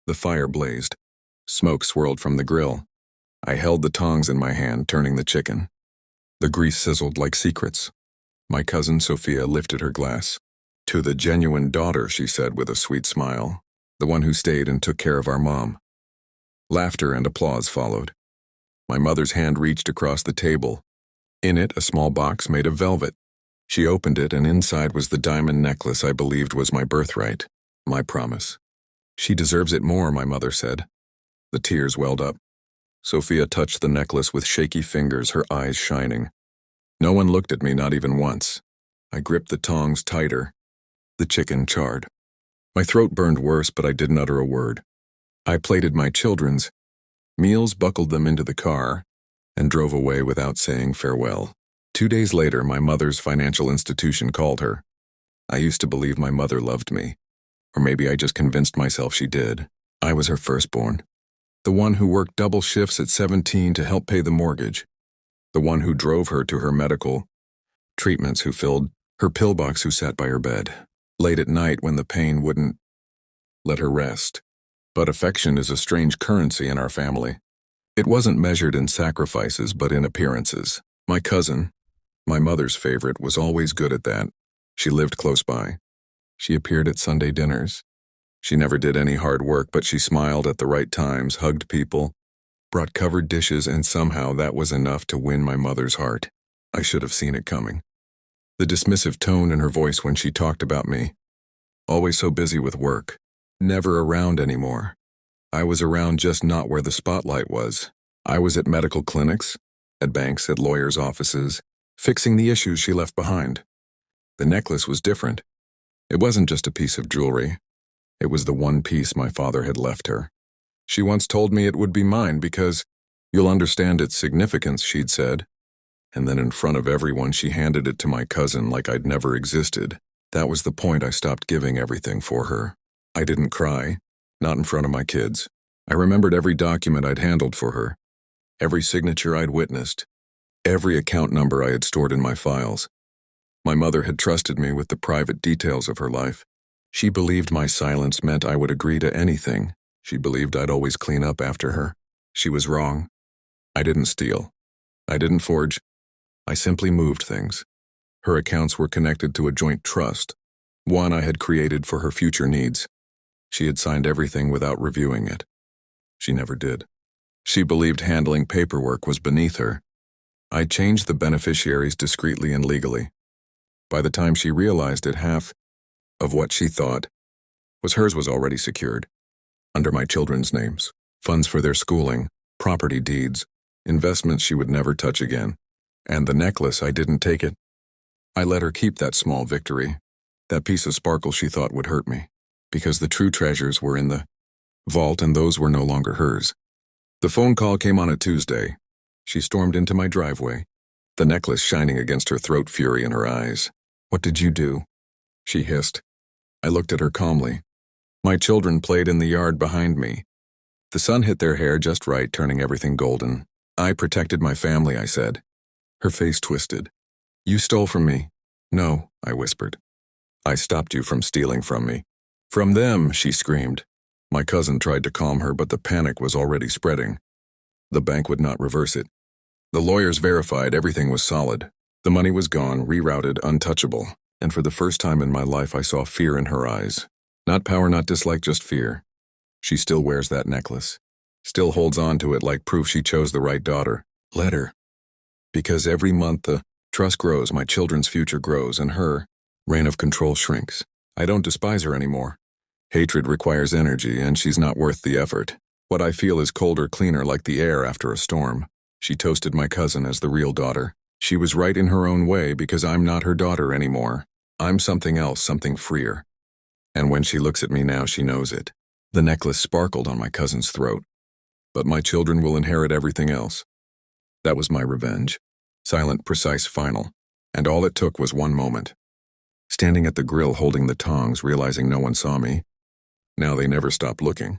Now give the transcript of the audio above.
The fire blazed. Smoke swirled from the grill. I held the tongs in my hand, turning the chicken. The grease sizzled like secrets. My cousin Sophia lifted her glass. "To the genuine daughter," she said with a sweet smile. "The one who stayed and took care of our mom." Laughter and applause followed. My mother's hand reached across the table. In it, a small box made of velvet. She opened it, and inside was the diamond necklace I believed was my birthright, my promise. "She deserves it more," my mother said. The tears welled up. Sophia touched the necklace with shaky fingers, her eyes shining. No one looked at me, not even once. I gripped the tongs tighter. The chicken charred. My throat burned worse, but I didn't utter a word. I plated my children's meals, buckled them into the car, and drove away without saying farewell. 2 days later, my mother's financial institution called her. I used to believe my mother loved me. Or maybe I just convinced myself she did. I was her firstborn. The one who worked double shifts at 17 to help pay the mortgage. The one who drove her to her medical treatments, who filled her pillbox, who sat by her bed late at night when the pain wouldn't let her rest. But affection is a strange currency in our family. It wasn't measured in sacrifices, but in appearances. My cousin, my mother's favorite, was always good at that. She lived close by. She appeared at Sunday dinners. She never did any hard work, but she smiled at the right times, hugged people, brought covered dishes, and somehow that was enough to win my mother's heart. I should have seen it coming. The dismissive tone in her voice when she talked about me. Always so busy with work. Never around anymore. I was around, just not where the spotlight was. I was at medical clinics, at banks, at lawyers' offices, fixing the issues she left behind. The necklace was different. It wasn't just a piece of jewelry. It was the one piece my father had left her. She once told me it would be mine because you'll understand its significance, she'd said. And then in front of everyone, she handed it to my cousin like I'd never existed. That was the point I stopped giving everything for her. I didn't cry, not in front of my kids. I remembered every document I'd handled for her, every signature I'd witnessed, every account number I had stored in my files. My mother had trusted me with the private details of her life. She believed my silence meant I would agree to anything. She believed I'd always clean up after her. She was wrong. I didn't steal. I didn't forge. I simply moved things. Her accounts were connected to a joint trust, one I had created for her future needs. She had signed everything without reviewing it. She never did. She believed handling paperwork was beneath her. I changed the beneficiaries discreetly and legally. By the time she realized it, half of what she thought was hers was already secured. Under my children's names, funds for their schooling, property deeds, investments she would never touch again. And the necklace, I didn't take it. I let her keep that small victory, that piece of sparkle she thought would hurt me, because the true treasures were in the vault, and those were no longer hers. The phone call came on a Tuesday. She stormed into my driveway, the necklace shining against her throat, fury in her eyes. "What did you do?" she hissed. I looked at her calmly. My children played in the yard behind me. The sun hit their hair just right, turning everything golden. "I protected my family," I said. Her face twisted. "You stole from me." "No," I whispered. "I stopped you from stealing from me." "From them," she screamed. My cousin tried to calm her, but the panic was already spreading. The bank would not reverse it. The lawyers verified everything was solid. The money was gone, rerouted, untouchable. And for the first time in my life, I saw fear in her eyes. Not power, not dislike, just fear. She still wears that necklace. Still holds on to it like proof she chose the right daughter. Let her. Because every month the trust grows, my children's future grows, and her reign of control shrinks. I don't despise her anymore. Hatred requires energy, and she's not worth the effort. What I feel is colder, cleaner, like the air after a storm. She toasted my cousin as the real daughter. She was right in her own way, because I'm not her daughter anymore. I'm something else, something freer. And when she looks at me now, she knows it. The necklace sparkled on my cousin's throat. But my children will inherit everything else. That was my revenge. Silent, precise, final. And all it took was one moment. Standing at the grill holding the tongs, realizing no one saw me. Now they never stopped looking.